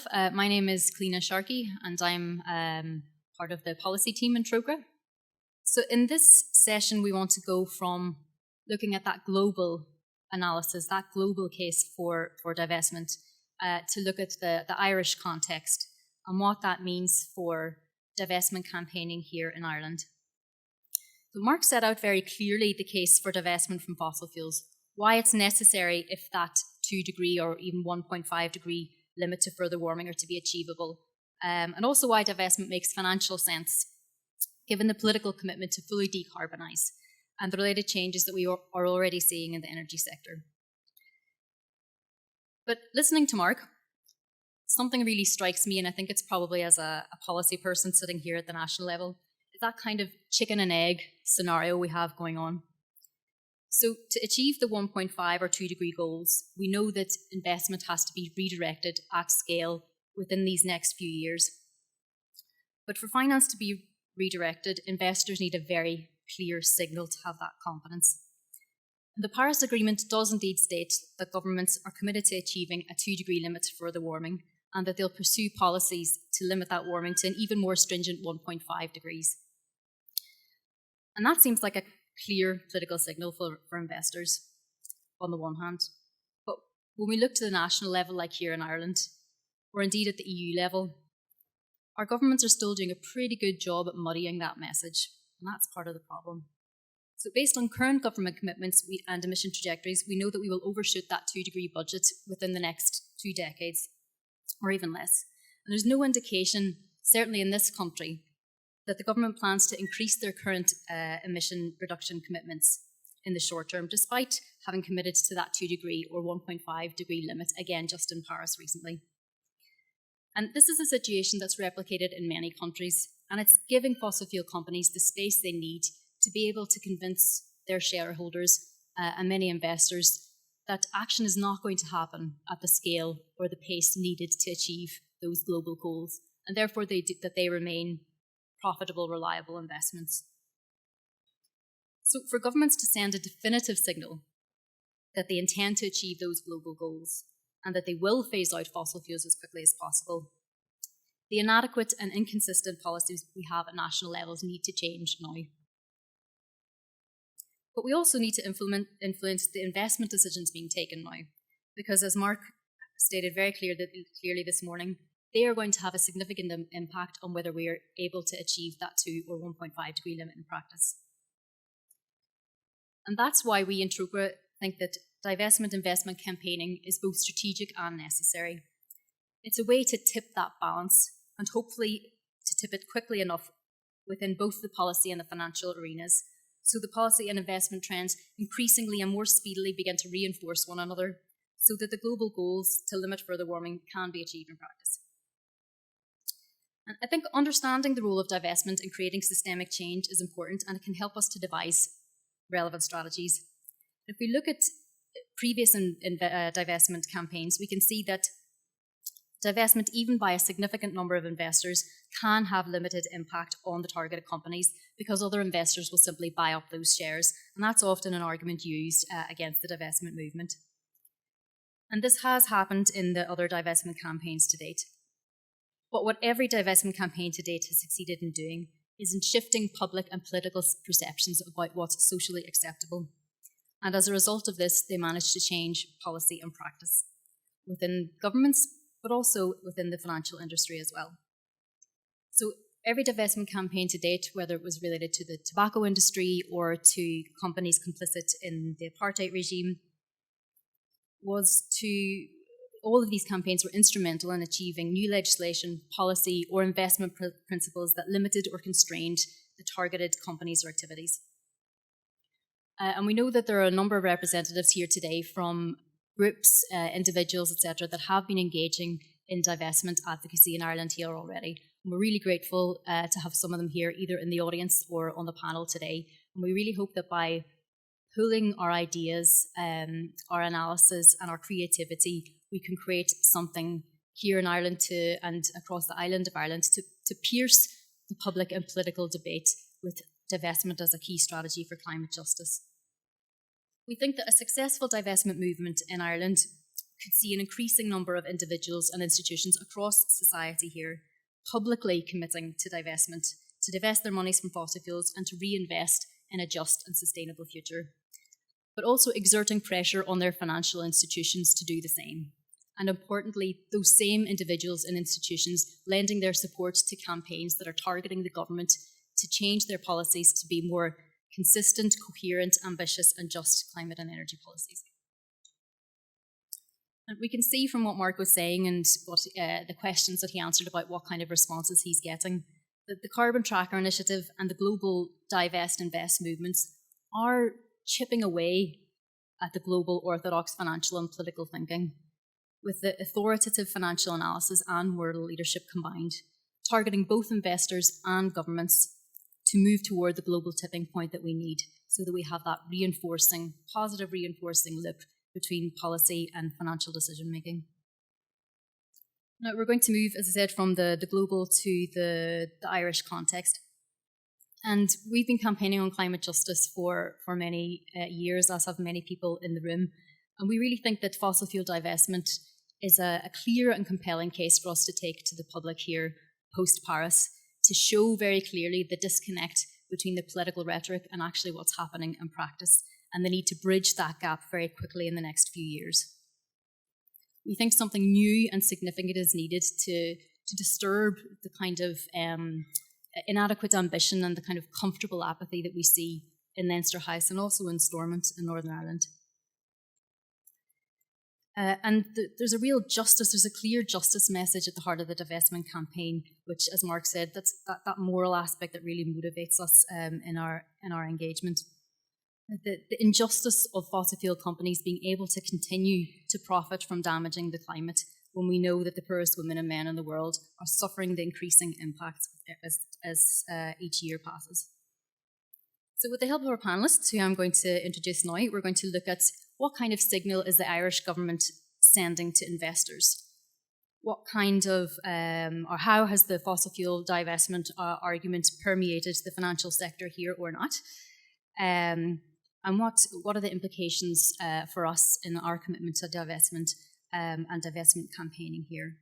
My name is Cliona Sharkey, and I'm part of the policy team in Trócaire. So in this session, we want to go from looking at that global analysis, that global case for divestment, to look at the Irish context and what that means for divestment campaigning here in Ireland. So Mark set out very clearly the case for divestment from fossil fuels, why it's necessary if that 2 degree or even 1.5 degree limit to further warming are to be achievable, and also why divestment makes financial sense, given the political commitment to fully decarbonise and the related changes that we are already seeing in the energy sector. But listening to Mark, something really strikes me, and I think it's probably as a policy person sitting here at the national level, is that kind of chicken and egg scenario we have going on. So to achieve the 1.5 or 2 degree goals, we know that investment has to be redirected at scale within these next few years. But for finance to be redirected, investors need a very clear signal to have that confidence. And the Paris Agreement does indeed state that governments are committed to achieving a 2 degree limit to further warming, and that they'll pursue policies to limit that warming to an even more stringent 1.5 degrees. And that seems like a clear political signal for investors on the one hand. But when we look to the national level, like here in Ireland, or indeed at the EU level, our governments are still doing a pretty good job at muddying that message, and that's part of the problem. So based on current government commitments and emission trajectories, we know that we will overshoot that 2 degree budget within the next 2 decades, or even less. And there's no indication, certainly in this country, that the government plans to increase their current emission reduction commitments in the short term, despite having committed to that 2 degree or 1.5 degree limit, again, just in Paris recently. And this is a situation that's replicated in many countries, and it's giving fossil fuel companies the space they need to be able to convince their shareholders and many investors that action is not going to happen at the scale or the pace needed to achieve those global goals, and therefore that they remain profitable, reliable investments. So for governments to send a definitive signal that they intend to achieve those global goals and that they will phase out fossil fuels as quickly as possible, the inadequate and inconsistent policies we have at national levels need to change now. But we also need to influence the investment decisions being taken now, because as Mark stated very clearly this morning, they are going to have a significant impact on whether we are able to achieve that 2 or 1.5 degree limit in practice. And that's why we in Trócaire think that divestment investment campaigning is both strategic and necessary. It's a way to tip that balance, and hopefully to tip it quickly enough within both the policy and the financial arenas, so the policy and investment trends increasingly and more speedily begin to reinforce one another, so that the global goals to limit further warming can be achieved in practice. And I think understanding the role of divestment in creating systemic change is important, and it can help us to devise relevant strategies. If we look at previous divestment campaigns, we can see that divestment, even by a significant number of investors, can have limited impact on the targeted companies because other investors will simply buy up those shares, and that's often an argument used against the divestment movement. And this has happened in the other divestment campaigns to date. But what every divestment campaign to date has succeeded in doing is in shifting public and political perceptions about what's socially acceptable. And as a result of this, they managed to change policy and practice within governments, but also within the financial industry as well. So every divestment campaign to date, whether it was related to the tobacco industry or to companies complicit in the apartheid regime, all of these campaigns were instrumental in achieving new legislation, policy, or investment principles that limited or constrained the targeted companies or activities. And we know that there are a number of representatives here today from groups, individuals, etc., that have been engaging in divestment advocacy in Ireland here already. And we're really grateful to have some of them here, either in the audience or on the panel today. And we really hope that by pooling our ideas, our analysis, and our creativity, we can create something here in Ireland and across the island of Ireland to pierce the public and political debate with divestment as a key strategy for climate justice. We think that a successful divestment movement in Ireland could see an increasing number of individuals and institutions across society here publicly committing to divestment, to divest their monies from fossil fuels and to reinvest in a just and sustainable future, but also exerting pressure on their financial institutions to do the same. And importantly, those same individuals and institutions lending their support to campaigns that are targeting the government to change their policies to be more consistent, coherent, ambitious, and just climate and energy policies. And we can see from what Mark was saying and what the questions that he answered about what kind of responses he's getting, that the Carbon Tracker Initiative and the global Divest Invest movements are chipping away at the global orthodox financial and political thinking, with the authoritative financial analysis and world leadership combined, targeting both investors and governments to move toward the global tipping point that we need so that we have that reinforcing, positive reinforcing loop between policy and financial decision making. Now we're going to move, as I said, from the global to the Irish context. And we've been campaigning on climate justice for many years, as have many people in the room. And we really think that fossil fuel divestment is a clear and compelling case for us to take to the public here post-Paris to show very clearly the disconnect between the political rhetoric and actually what's happening in practice, and the need to bridge that gap very quickly in the next few years. We think something new and significant is needed to disturb the kind of inadequate ambition and the kind of comfortable apathy that we see in Leinster House and also in Stormont in Northern Ireland. There's a real justice, there's a clear justice message at the heart of the divestment campaign, which, as Mark said, that's that moral aspect that really motivates us in our engagement. The injustice of fossil fuel companies being able to continue to profit from damaging the climate when we know that the poorest women and men in the world are suffering the increasing impacts as each year passes. So with the help of our panellists, who I'm going to introduce now, we're going to look at what kind of signal is the Irish government sending to investors? What kind of, or how has the fossil fuel divestment argument permeated the financial sector here or not? And what are the implications for us in our commitment to divestment and divestment campaigning here?